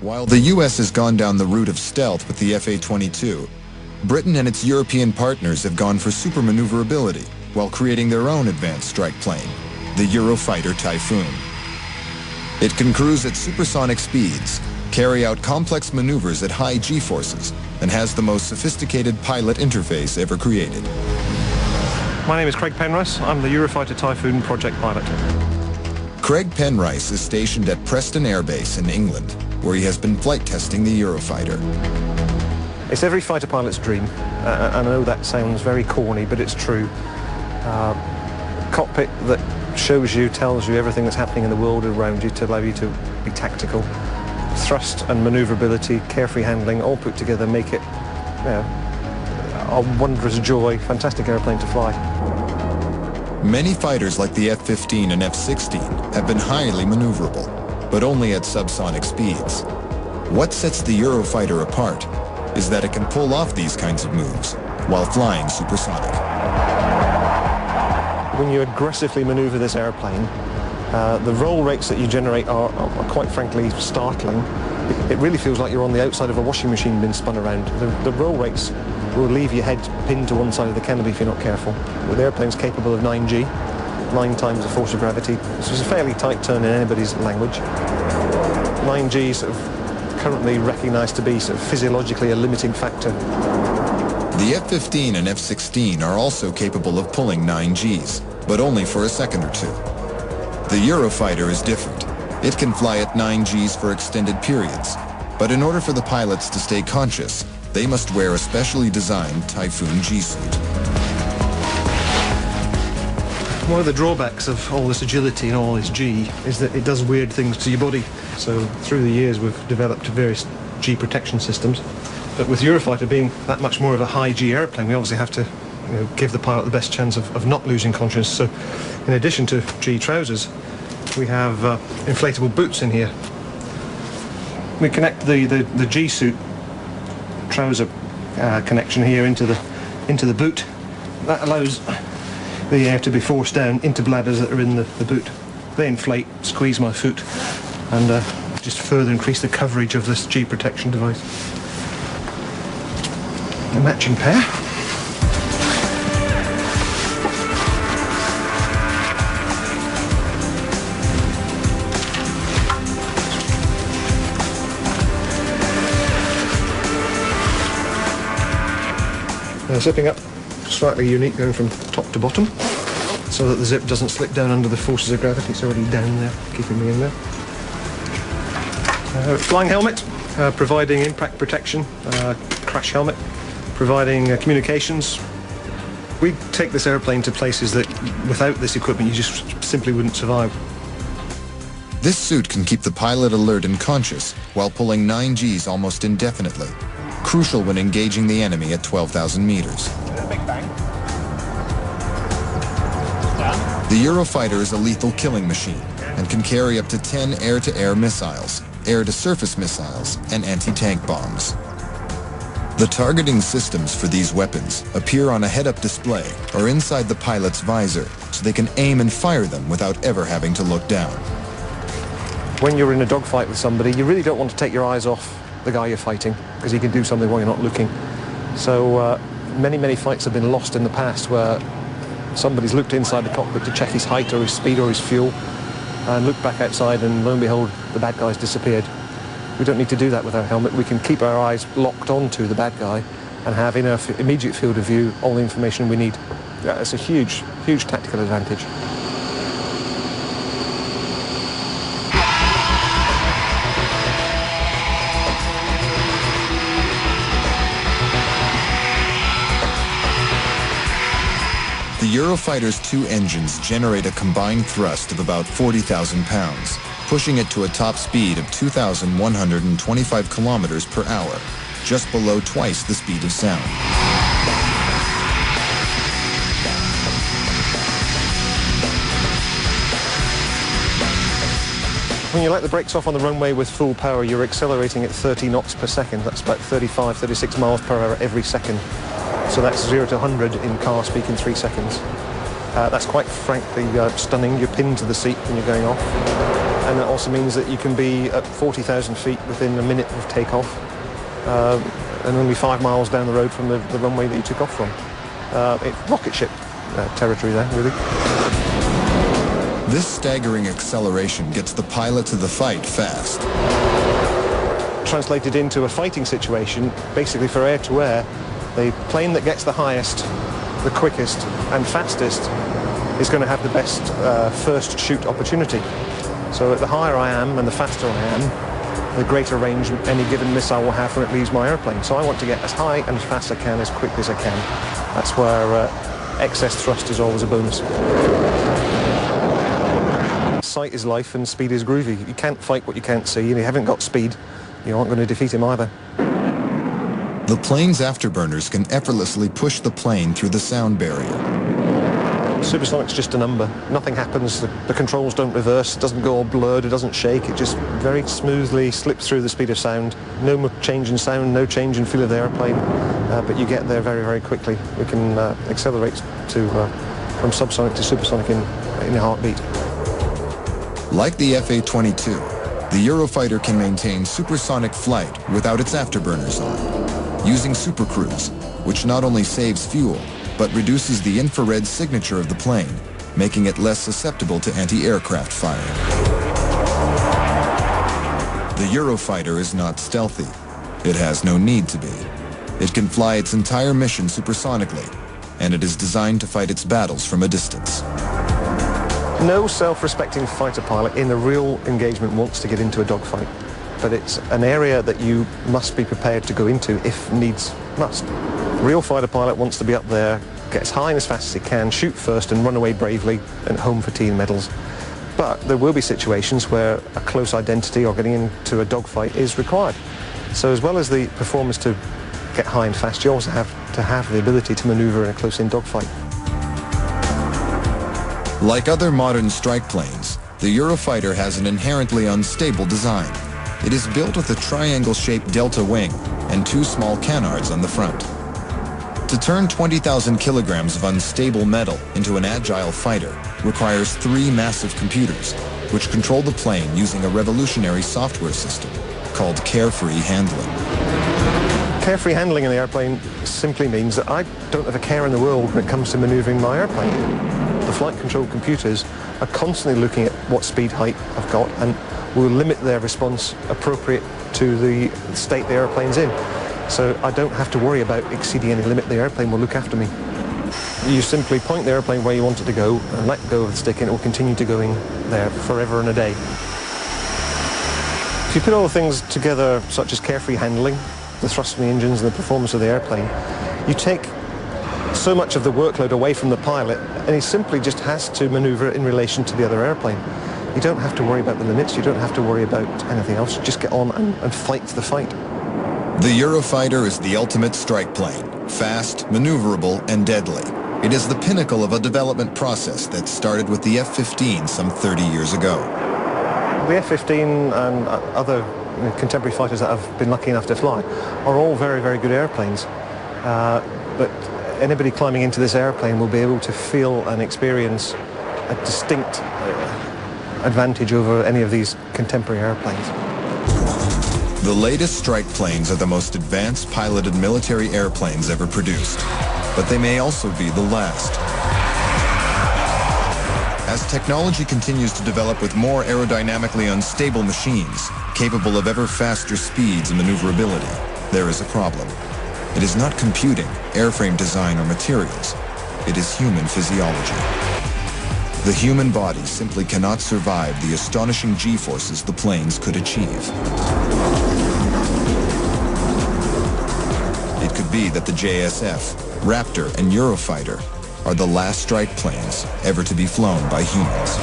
While the US has gone down the route of stealth with the Fa-22, Britain and its European partners have gone for super maneuverability while creating their own advanced strike plane, the Eurofighter Typhoon. It can cruise at supersonic speeds, carry out complex maneuvers at high G-forces, and has the most sophisticated pilot interface ever created. My name is Craig Penrice. I'm the Eurofighter Typhoon project pilot. Craig Penrice is stationed at Preston Air Base in England, where he has been flight testing the Eurofighter. It's every fighter pilot's dream. I know that sounds very corny, but it's true. Cockpit that shows you, tells you everything that's happening in the world around you to allow you to be tactical. Thrust and maneuverability, carefree handling, all put together make it a wondrous joy, fantastic airplane to fly. Many fighters like the F-15 and F-16 have been highly maneuverable, but only at subsonic speeds. What sets the Eurofighter apart is that it can pull off these kinds of moves while flying supersonic. When you aggressively maneuver this airplane, the roll rates that you generate are quite frankly startling. It really feels like you're on the outside of a washing machine being spun around. The roll rates will leave your head pinned to one side of the canopy if you're not careful. The airplane's capable of 9G, 9 times the force of gravity. This is a fairly tight turn in anybody's language. 9G is sort of currently recognised to be sort of physiologically a limiting factor. The F-15 and F-16 are also capable of pulling 9Gs, but only for a second or two. The Eurofighter is different. It can fly at 9Gs for extended periods, but in order for the pilots to stay conscious, they must wear a specially designed Typhoon G-suit. One of the drawbacks of all this agility and all this G is that it does weird things to your body. So through the years we've developed various G protection systems. But with Eurofighter being that much more of a high G airplane, we obviously have to give the pilot the best chance of not losing consciousness. So in addition to G trousers, we have inflatable boots in here. We connect the G suit trouser connection here into the boot. That allows the air to be forced down into bladders that are in the boot. They inflate, squeeze my foot, and just further increase the coverage of this G protection device. A matching pair. Zipping up, slightly unique, going from top to bottom, so that the zip doesn't slip down under the forces of gravity. It's already down there, keeping me in there. Flying helmet, providing impact protection, crash helmet, providing communications. We take this airplane to places that without this equipment you just simply wouldn't survive. This suit can keep the pilot alert and conscious while pulling 9Gs almost indefinitely, crucial when engaging the enemy at 12,000 meters. The Eurofighter is a lethal killing machine and can carry up to 10 air-to-air missiles, air-to-surface missiles, and anti-tank bombs. The targeting systems for these weapons appear on a head-up display or inside the pilot's visor, so they can aim and fire them without ever having to look down. When you're in a dogfight with somebody, you really don't want to take your eyes off the guy you're fighting, because he can do something while you're not looking. So many fights have been lost in the past where somebody's looked inside the cockpit to check his height or his speed or his fuel and looked back outside, and lo and behold, the bad guy's disappeared. We don't need to do that with our helmet. We can keep our eyes locked onto the bad guy and have in our immediate field of view all the information we need. It's a huge tactical advantage. The Eurofighter's 2 engines generate a combined thrust of about 40,000 pounds, pushing it to a top speed of 2,125 kilometers per hour, just below twice the speed of sound. When you let the brakes off on the runway with full power, you're accelerating at 30 knots per second. That's about 35, 36 miles per hour every second. So that's 0 to 100 in car speak in 3 seconds. That's quite frankly stunning. You're pinned to the seat when you're going off. And that also means that you can be at 40,000 feet within a minute of takeoff, and only 5 miles down the road from the runway that you took off from. It's rocket ship territory there, really. This staggering acceleration gets the pilot to the fight fast. Translated into a fighting situation, basically for air-to-air, the plane that gets the highest, the quickest and fastest is going to have the best first shoot opportunity. So the higher I am and the faster I am, the greater range any given missile will have when it leaves my airplane. So I want to get as high and as fast as I can, as quickly as I can. That's where excess thrust is always a bonus. Sight is life and speed is groovy. You can't fight what you can't see, and if you haven't got speed, you aren't going to defeat him either. The plane's afterburners can effortlessly push the plane through the sound barrier. Supersonic's just a number. Nothing happens. The controls don't reverse. It doesn't go all blurred. It doesn't shake. It just very smoothly slips through the speed of sound. No more change in sound, no change in feel of the airplane, but you get there very, very quickly. We can accelerate from subsonic to supersonic in a heartbeat. Like the FA-22, the Eurofighter can maintain supersonic flight without its afterburners on, using supercruise, which not only saves fuel, but reduces the infrared signature of the plane, making it less susceptible to anti-aircraft fire. The Eurofighter is not stealthy. It has no need to be. It can fly its entire mission supersonically, and it is designed to fight its battles from a distance. No self-respecting fighter pilot in a real engagement wants to get into a dogfight, but it's an area that you must be prepared to go into if needs must. A real fighter pilot wants to be up there, get as high and as fast as he can, shoot first and run away bravely and home for tea and medals. But there will be situations where a close identity or getting into a dogfight is required. So as well as the performance to get high and fast, you also have to have the ability to maneuver in a close-in dogfight. Like other modern strike planes, the Eurofighter has an inherently unstable design. It is built with a triangle-shaped delta wing and 2 small canards on the front. To turn 20,000 kilograms of unstable metal into an agile fighter requires 3 massive computers, which control the plane using a revolutionary software system called carefree handling. Carefree handling in the airplane simply means that I don't have a care in the world when it comes to maneuvering my airplane. The flight control computers are constantly looking at what speed height I've got and will limit their response appropriate to the state the airplane's in. So I don't have to worry about exceeding any limit. The airplane will look after me. You simply point the airplane where you want it to go and let go of the stick and it will continue to going there forever and a day. If you put all the things together, such as carefree handling, the thrust of the engines and the performance of the airplane, you take so much of the workload away from the pilot, and he simply just has to maneuver in relation to the other airplane. You don't have to worry about the limits, you don't have to worry about anything else, just get on and fight the fight. The Eurofighter is the ultimate strike plane, fast, maneuverable, and deadly. It is the pinnacle of a development process that started with the F-15 some 30 years ago. The F-15 and other contemporary fighters that I've been lucky enough to fly are all very, very good airplanes. But anybody climbing into this airplane will be able to feel and experience a distinct advantage over any of these contemporary airplanes. The latest strike planes are the most advanced piloted military airplanes ever produced, but they may also be the last. As technology continues to develop with more aerodynamically unstable machines, capable of ever faster speeds and maneuverability, there is a problem. It is not computing, airframe design, or materials. It is human physiology. The human body simply cannot survive the astonishing G-forces the planes could achieve. It could be that the JSF, Raptor, and Eurofighter are the last strike planes ever to be flown by humans.